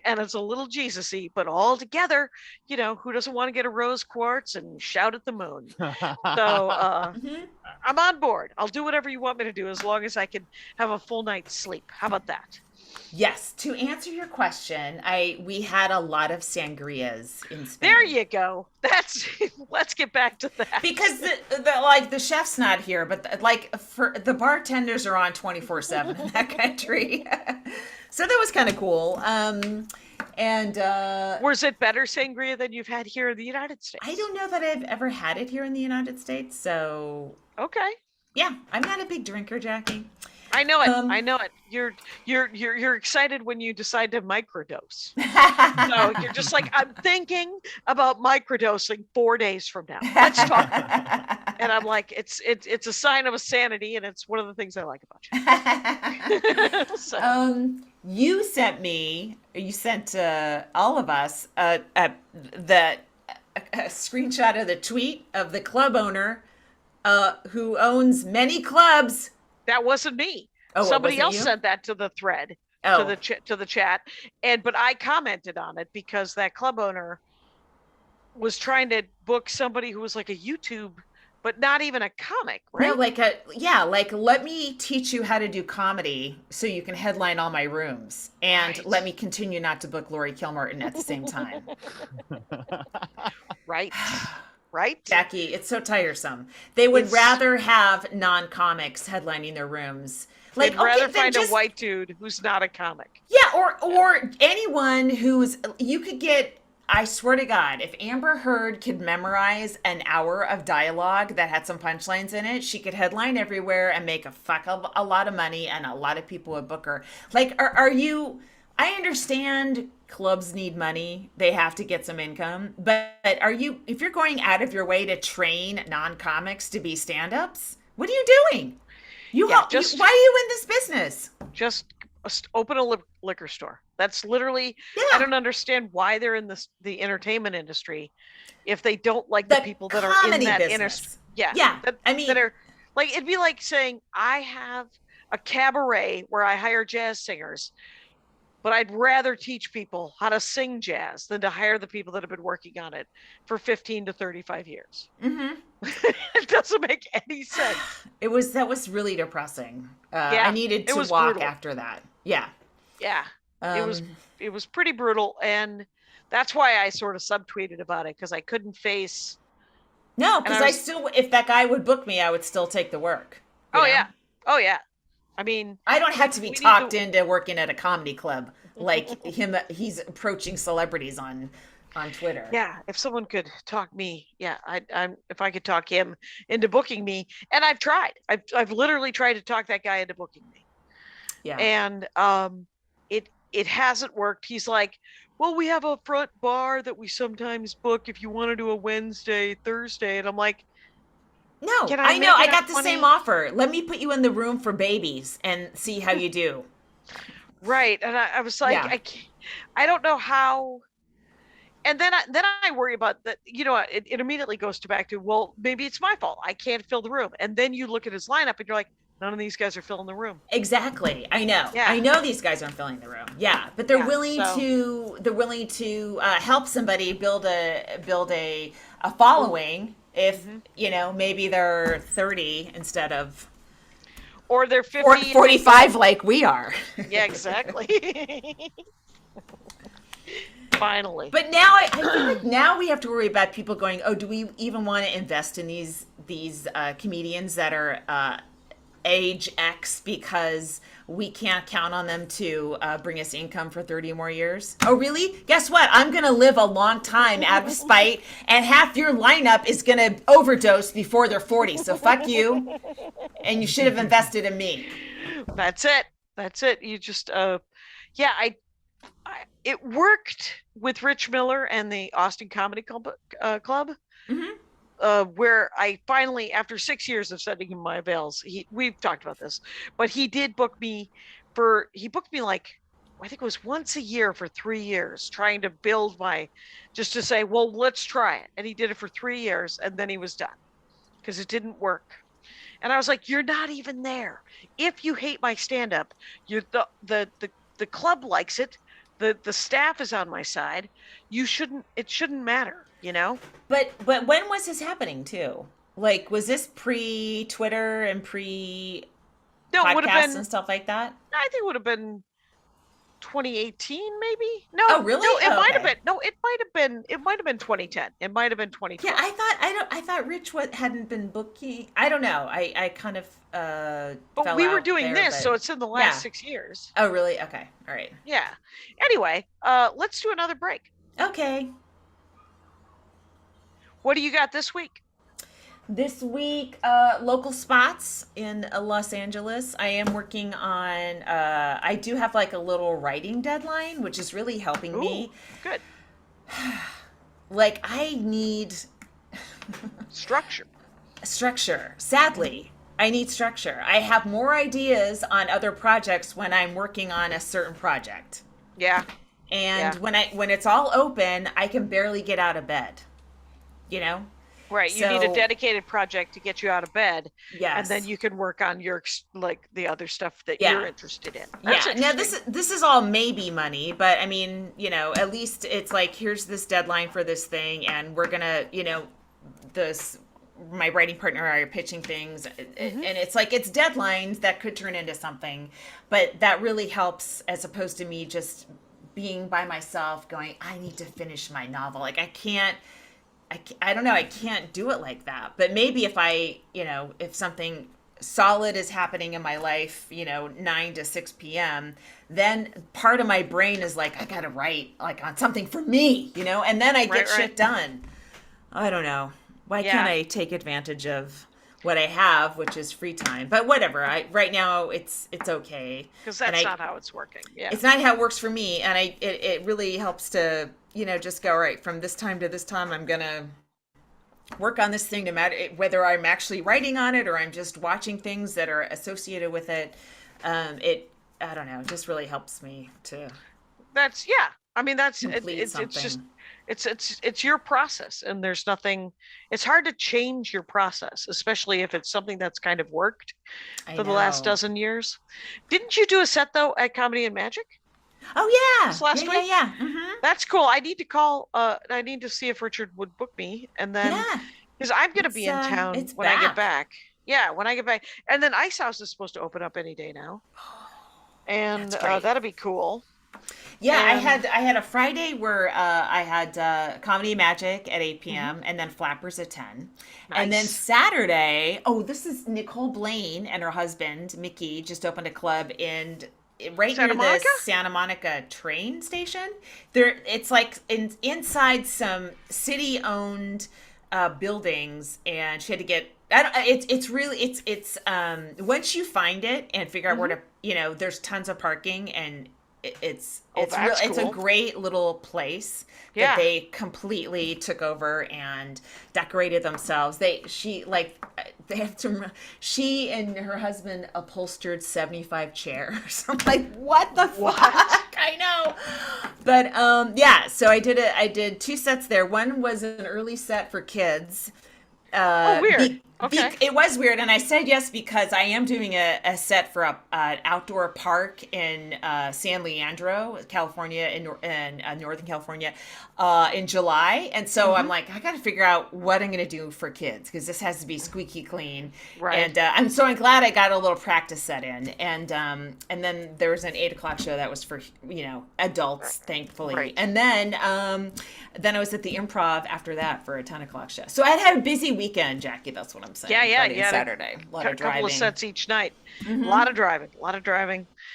and it's a little Jesus-y, but all together, who doesn't want to get a rose quartz and shout at the moon? So Mm-hmm. I'm on board. I'll do whatever you want me to do as long as I can have a full night's sleep. How about that? Yes. To answer your question, we had a lot of sangrias in Spain. There you go. Let's get back to that. Because the chef's not here, but for the bartenders are on 24/7 in that country. So that was kind of cool. And was it better sangria than you've had here in the United States? I don't know that I've ever had it here in the United States. So okay. Yeah, I'm not a big drinker, Jackie. I know it. I know it. You're excited when you decide to microdose. So you're just like, I'm thinking about microdosing 4 days from now. Let's talk. And I'm like, it's a sign of a sanity, and it's one of the things I like about you. So. You sent all of us a screenshot of the tweet of the club owner who owns many clubs. That wasn't me. Oh, somebody else you? sent that to the thread, to the chat, but I commented on it because that club owner was trying to book somebody who was like a YouTube, but not even a comic, right? No, let me teach you how to do comedy so you can headline all my rooms, and let me continue not to book Laurie Kilmartin at the same time. Right. Jackie, it's so tiresome. They would rather have non-comics headlining their rooms. They'd rather find a white dude who's not a comic. Yeah, or anyone you could get, I swear to God, if Amber Heard could memorize an hour of dialogue that had some punchlines in it, she could headline everywhere and make a lot of money, and a lot of people would book her. Like, I understand clubs need money. They have to get some income. But if you're going out of your way to train non-comics to be stand-ups, what are you doing? Why are you in this business? Just open a liquor store. That's literally, I don't understand why they're in the entertainment industry if they don't like the people that are in that industry. Yeah. That are like, it'd be like saying, I have a cabaret where I hire jazz singers, but I'd rather teach people how to sing jazz than to hire the people that have been working on it for 15 to 35 years. Mm-hmm. It doesn't make any sense. That was really depressing. I needed to walk brutal. After that. Yeah. Yeah. It was pretty brutal. And that's why I sort of subtweeted about it, because I couldn't face. No, because if that guy would book me, I would still take the work. Yeah. Oh, yeah. I mean, I don't have to be talked into working at a comedy club like him. He's approaching celebrities on Twitter. Yeah, if someone could talk me, if I could talk him into booking me, and I've tried. I've literally tried to talk that guy into booking me. Yeah. And it hasn't worked. He's like, well, we have a front bar that we sometimes book if you want to do a Wednesday, Thursday, and I'm like, no, I know. I got the same offer. Let me put you in the room for babies and see how you do. Right. And I was like, I don't know how. And then I worry about that. It immediately goes back to, well, maybe it's my fault. I can't fill the room. And then you look at his lineup and you're like, none of these guys are filling the room. Exactly. I know. Yeah. I know these guys aren't filling the room. Yeah. But they're willing to help somebody build a following. If, maybe they're 30 instead of... Or they're 50. Or 45 like we are. Yeah, exactly. Finally. But now I feel like now we have to worry about people going, oh, do we even want to invest in these comedians that are age X because we can't count on them to bring us income for 30 more years? Oh, really? Guess what? I'm going to live a long time out of spite, and half your lineup is going to overdose before they're 40. So fuck you. And you should have invested in me. That's it. You just, it worked with Rich Miller and the Austin Comedy Club, where I finally, after 6 years of sending him my avails, we've talked about this, but he did book me like, I think it was once a year for 3 years, trying to build just to say, well, let's try it. And he did it for 3 years, and then he was done because it didn't work. And I was like, you're not even there. If you hate my stand-up, the club likes it. The staff is on my side. It shouldn't matter, you know? But when was this happening too? Like, was this pre-Twitter and No, it would have pre-podcasts been, and stuff like that? I think it would have been 2018, maybe. No, Oh, really? No, it Oh, might have okay. been. No, it might have been. It might have been 2010. It might have been 2012. Yeah, I thought Rich hadn't been booking. I don't know. I kind of But fell we were out doing there, this, but so it's in the last yeah. 6 years. Oh, really? Okay. All right. Yeah. Anyway, let's do another break. Okay. What do you got this week? This week, local spots in Los Angeles. I am working on, I do have like a little writing deadline, which is really helping me. Good. Like, I need Structure. structure. Sadly, I need structure. I have more ideas on other projects when I'm working on a certain project. Yeah. And Yeah. when it's all open, I can barely get out of bed. You know? Right. You need a So- dedicated project to get you out of bed. Yes. And then you can work on your, like, the other stuff that Yeah. you're interested in. That's Yeah. Now interesting. this is all maybe money, but I mean, you know, at least it's like, here's this deadline for this thing, and we're gonna, you know, my writing partner and I are pitching things, and it's like, it's deadlines that could turn into something, but that really helps as opposed to me just being by myself going, I need to finish my novel. Like, I don't know, I can't do it like that. But maybe if if something solid is happening in my life, 9 to 6 p.m., then part of my brain is like, I gotta write like on something for me, and then I get shit done. I don't know. Why can't I take advantage of what I have, which is free time? But whatever. Right now it's okay. Because that's not how it's working. Yeah. It's not how it works for me, and it really helps to just go, all right, from this time to this time I'm gonna work on this thing, no matter whether I'm actually writing on it or I'm just watching things that are associated with it. I don't know, it just really helps me to complete something. It's your process, and there's nothing. It's hard to change your process, especially if it's something that's kind of worked for the last dozen years. Didn't you do a set though at Comedy and Magic? Oh yeah, This last week? yeah. Mm-hmm. That's cool. I need to call. I need to see if Richard would book me, and then because I'm going to be in town when I get back. Yeah, when I get back, and then Ice House is supposed to open up any day now, and that'll be cool. Yeah, I had a Friday where I had Comedy Magic at 8 p.m. and then Flappers at 10. Nice. And then Saturday, this is Nicole Blaine and her husband, Mickey, just opened a club right near the Santa Monica train station. It's like inside some city-owned buildings, and she had to get. It's once you find it and figure out where to, there's tons of parking, and it's a great little place that they completely took over and decorated themselves. She and her husband upholstered 75 chairs. I'm like, what the fuck? I know. But so I did 2 sets there. One was an early set for kids. Weird. Okay. It was weird, and I said yes because I am doing a set for an outdoor park in San Leandro, California, in Northern California, in July. And so I'm like, I got to figure out what I'm going to do for kids because this has to be squeaky clean. Right. And I'm glad I got a little practice set in. And then there was an 8 o'clock show that was for adults, thankfully. Right. And then I was at the Improv after that for a 10 o'clock show. So I'd had a busy weekend, Jackie. That's what I'm saying. Yeah. Friday and Saturday. A lot of driving. Couple of sets each night. A lot of driving.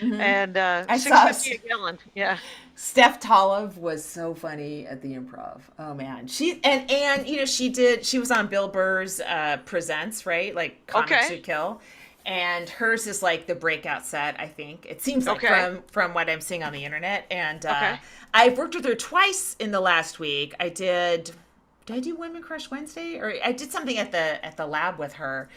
And I $6.50 a gallon. Yeah. Steph Tolov was so funny at the Improv. Oh man, she was on Bill Burr's Presents, right? Like Comics Who Kill. and hers is like the breakout set. I think it seems like Okay. from what I'm seeing on the internet. And Okay. I've worked with her twice in the last week. I did. Did I do Women Crush Wednesday, or I did something at the lab with her?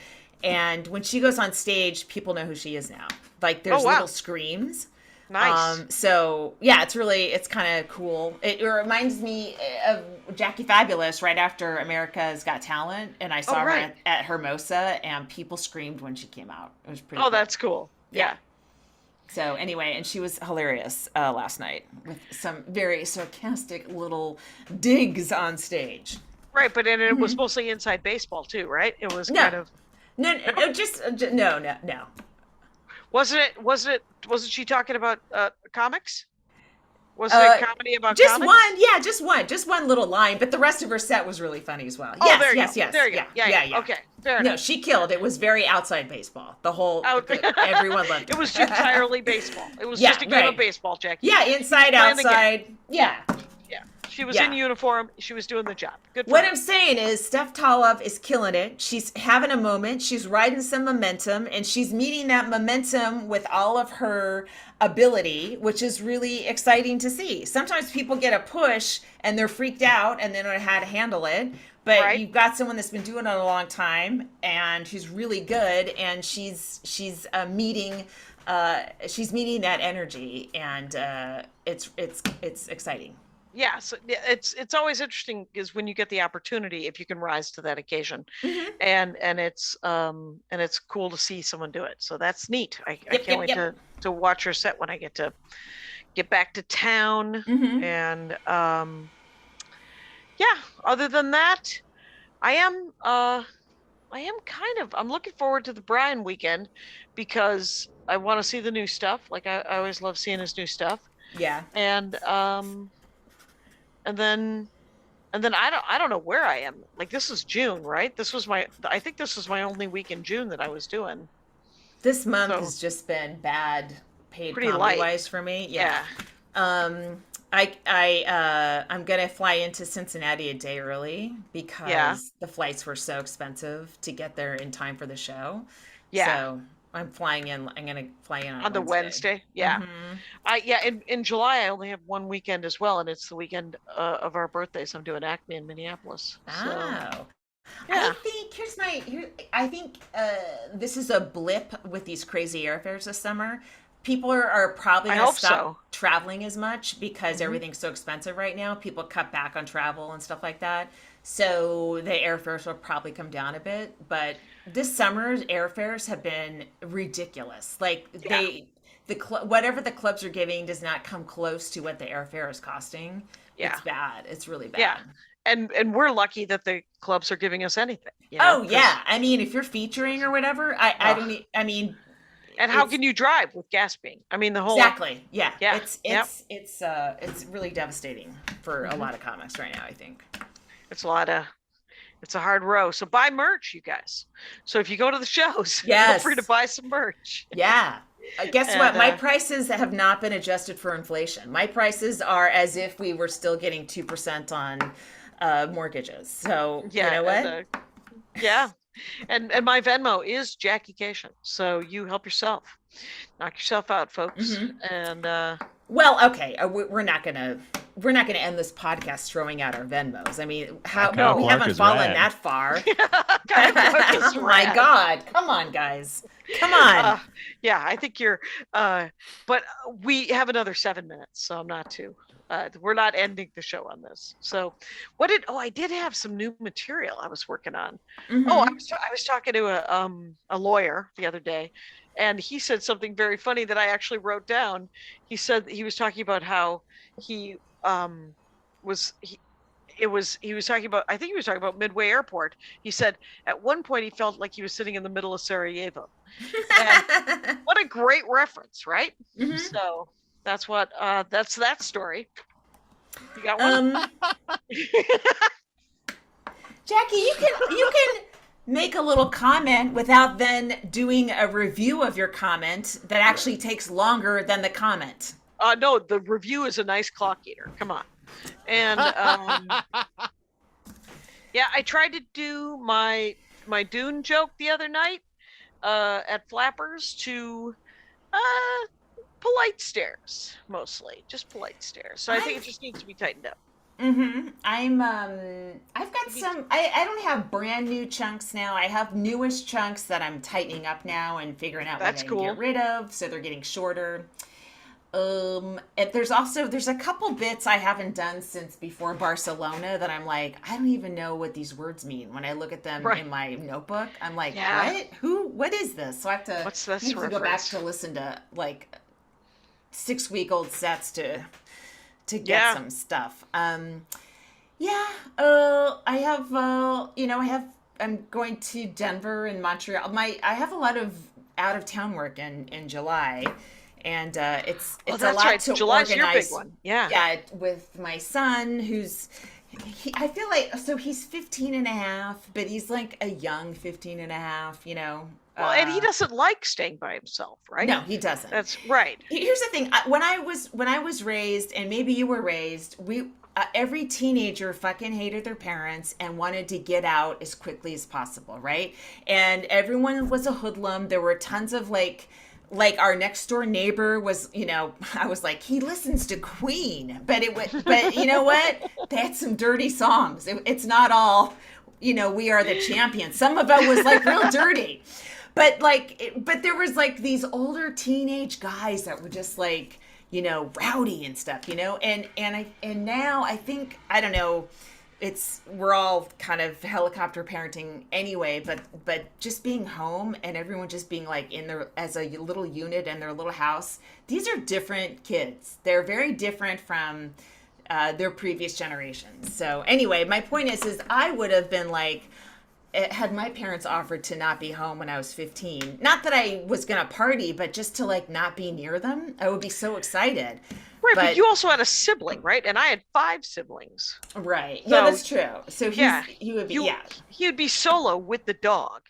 And when she goes on stage, people know who she is now. Like there's Oh, wow. little screams. Nice. So yeah, it's kind of cool. It reminds me of Jackie Fabulous right after America's Got Talent, and I saw her right. at Hermosa, and people screamed when she came out. It was pretty. Oh, cool. that's cool. Yeah. So anyway, and she was hilarious last night with some very sarcastic little digs on stage. Right, but it was mostly inside baseball too, right? It was kind of No, just no. wasn't she talking about comics? Was it a comedy about just comics? just one little line, but the rest of her set was really funny as well. Oh, Yes, there you yes, go. yes. There you go. Yeah. Okay, fair No, enough. she killed. It was very outside baseball. The whole everyone loved it. It was entirely baseball. It was Yeah, just a game of right. baseball, Jackie. Yeah, inside, Playing the game. outside. Yeah. Yeah. She was Yeah. in uniform. She was doing the job. Good for What her. I'm saying is Steph Tolov is killing it. She's having a moment. She's riding some momentum, and she's meeting that momentum with all of her ability, which is really exciting to see. Sometimes people get a push and they're freaked out and they don't know how to handle it. But Right. you've got someone that's been doing it a long time, and she's really good, and she's meeting that energy, and it's exciting. Yeah, so it's always interesting is when you get the opportunity if you can rise to that occasion, and it's cool to see someone do it. So that's neat. I can't wait to watch her set when I get back to town. And yeah, other than that, I am I'm looking forward to the Brian weekend because I want to see the new stuff. Like I always love seeing his new stuff. Yeah. And then I don't know where I am. Like this is June, right? I think this was my only week in June that I was doing. This month So- has just been bad paid Pretty comedy light. wise for me. Yeah. I'm gonna fly into Cincinnati a day early because Yeah. the flights were so expensive to get there in time for the show. Yeah. So I'm flying in. I'm gonna fly in on On the Wednesday. Yeah. Mhm. In July I only have one weekend as well, and it's the weekend of our birthdays. I'm doing Acme in Minneapolis. So Oh. yeah. I think this is a blip with these crazy airfares this summer. People are probably I going to hope stop so. traveling as much because everything's so expensive right now. People cut back on travel and stuff like that. So the airfares will probably come down a bit. But this summer's airfares have been ridiculous. Like whatever the clubs are giving does not come close to what the airfare is costing. Yeah. It's bad. It's really bad. Yeah. And we're lucky that the clubs are giving us anything. You know, Oh 'cause- yeah. I mean, if you're featuring or whatever, I don't. I mean, And how it's- can you drive with gas being? I mean, the whole exactly. Yeah. Yeah, It's really devastating for a lot of comics right now, I think. it's a hard row. So buy merch, you guys. So if you go to the shows, feel Yes. free to buy some merch. Yeah. Guess what? And, My prices have not been adjusted for inflation. My prices are as if we were still getting 2% on mortgages. So Yeah. you know what? And, yeah. And my Venmo is Jackie Cation. So you help yourself. Knock yourself out, folks. And Well, okay, we're not gonna end this podcast throwing out our Venmos. I mean, how Kyle we Clark haven't is fallen rad. that far. oh Oh my God! Come on, guys! Come on! Yeah, I think you're but we have another 7 minutes, so I'm not too we're not ending the show on this. So I did have some new material I was working on. Oh, I was talking to a lawyer the other day, and he said something very funny that I actually wrote down. He said he was talking about how he was talking about, I think he was talking about Midway Airport. He said at one point he felt like he was sitting in the middle of Sarajevo. And what a great reference, right? So that's that story. You got one? Jackie, you can make a little comment without then doing a review of your comment that actually takes longer than the comment. No, the review is a nice clock eater. Come on. And yeah, I tried to do my Dune joke the other night, at flappers to uh, polite stares, mostly. Just polite stares. So I think it just needs to be tightened up. I've got some, I don't have brand new chunks now. I have newish chunks that I'm tightening up now and figuring out what I That's can cool. get rid of. So they're getting shorter. There's a couple bits I haven't done since before Barcelona that I'm like, I don't even know what these words mean. When I look at them in my notebook, I'm like, Yeah. what is this? So I have to, What's this need to go back reference? to listen to like 6-week-old sets to get Yeah. some stuff. I'm going to Denver and Montreal. I have a lot of out of town work in July, and it's Oh, a that's lot right. to July's your organize. big one. Yeah. Yeah, with my son I feel like, so he's 15 and a half, but he's like a young 15 and a half, you know. Well, and he doesn't like staying by himself, right? No, he doesn't. That's right. Here's the thing. When I was raised, and maybe you were raised, every teenager fucking hated their parents and wanted to get out as quickly as possible, right? And everyone was a hoodlum. There were tons of like our next door neighbor was, you know, I was like, he listens to Queen, but you know what? They had some dirty songs. It's not all, you know, We Are the Champions. Some of it was like real dirty. But there was like these older teenage guys that were just like, you know, rowdy and stuff, you know, and now I think, I don't know, we're all kind of helicopter parenting anyway, but just being home and everyone just being like as a little unit in their little house, these are different kids. They're very different from their previous generations. So anyway, my point is I would have been like, had my parents offered to not be home when I was 15, not that I was going to party, but just to like not be near them, I would be so excited. Right, but you also had a sibling, right? And I had 5 siblings. Right. So, yeah, that's true. So he would be, he would be solo with the dog.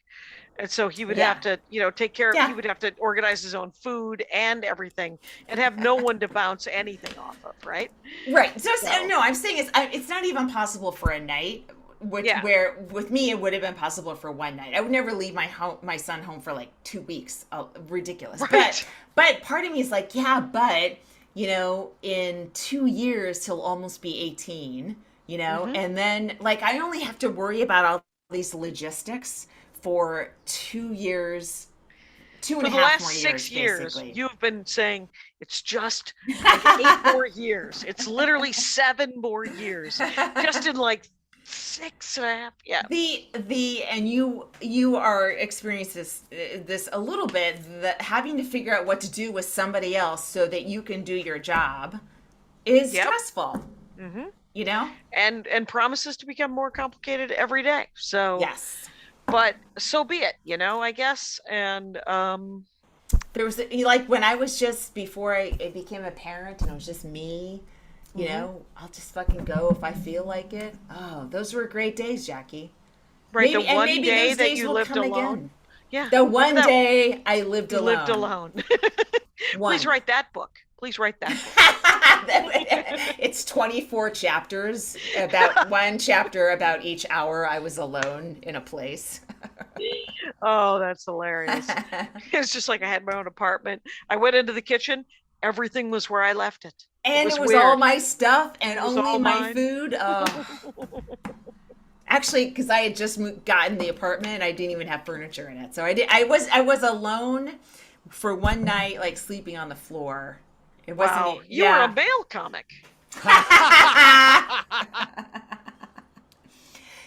And so he would have to, you know, take care of, he would have to organize his own food and everything and have no one to bounce anything off of, right? Right. So no, I'm saying it's not even possible for a night. Where with me it would have been possible for one night. I would never leave my son home for like 2 weeks. Ridiculous. Right. But part of me is like, but you know, in 2 years he'll almost be 18, you know, and then like I only have to worry about all these logistics for 2 years, two and a half more years. For the last 6 years, basically. you've been saying it's just like 8 more years. It's literally 7 more years. Just in like 6.5. Yeah. And you are experiencing this a little bit, that having to figure out what to do with somebody else so that you can do your job is stressful. Mm-hmm. You know? And promises to become more complicated every day. So yes. But so be it, you know, I guess. And there was like when I was just before I became a parent and it was just me. You know, I'll just fucking go if I feel like it. Oh, those were great days, Jackie. Right, the one day that you lived alone. Again. Yeah. The one day I lived alone. Lived alone. Please write that book. Please write that book. It's 24 chapters, about one chapter about each hour I was alone in a place. Oh, that's hilarious. It's just like I had my own apartment. I went into the kitchen. Everything was where I left it. And it was weird. all my stuff and only my mine. food. Actually, because I had just gotten the apartment, I didn't even have furniture in it. So I was alone for one night, like sleeping on the floor. It wasn't. Wow, you were a male comic.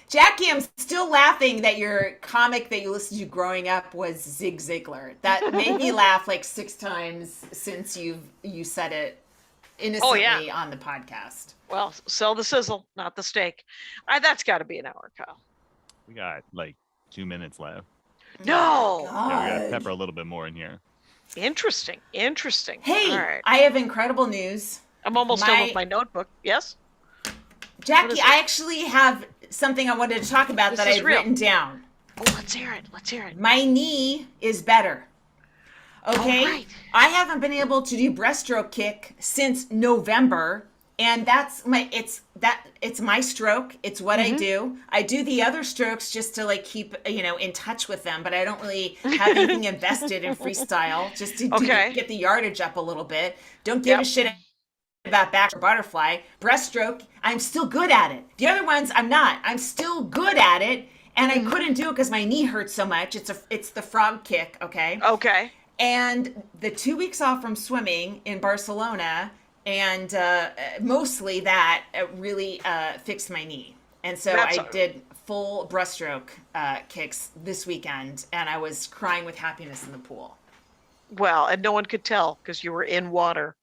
Jackie, I'm still laughing that your comic that you listened to growing up was Zig Ziglar. That made me laugh like 6 times since you said it innocently on the podcast. Well, sell the sizzle, not the steak. That's got to be an hour, Kyle. We got like 2 minutes left. No. Yeah, we got to pepper a little bit more in here. Interesting. Hey, all right. I have incredible news. I'm almost done with my notebook. Yes? Jackie, I actually have something I wanted to talk about that I had written down. Oh, let's hear it. My knee is better. Okay? Right. I haven't been able to do breaststroke kick since November. And it's my stroke. It's what I do. I do the other strokes just to like keep, in touch with them, but I don't really have anything invested in freestyle, just to get the yardage up a little bit. Don't give a shit about back or butterfly. Breaststroke, I'm still good at it. The other ones, I'm not. I'm still good at it, and I couldn't do it because my knee hurts so much. It's the frog kick, okay? Okay. And the 2 weeks off from swimming in Barcelona, and mostly that really fixed my knee. And so I did full breaststroke kicks this weekend, and I was crying with happiness in the pool. Well, and no one could tell because you were in water.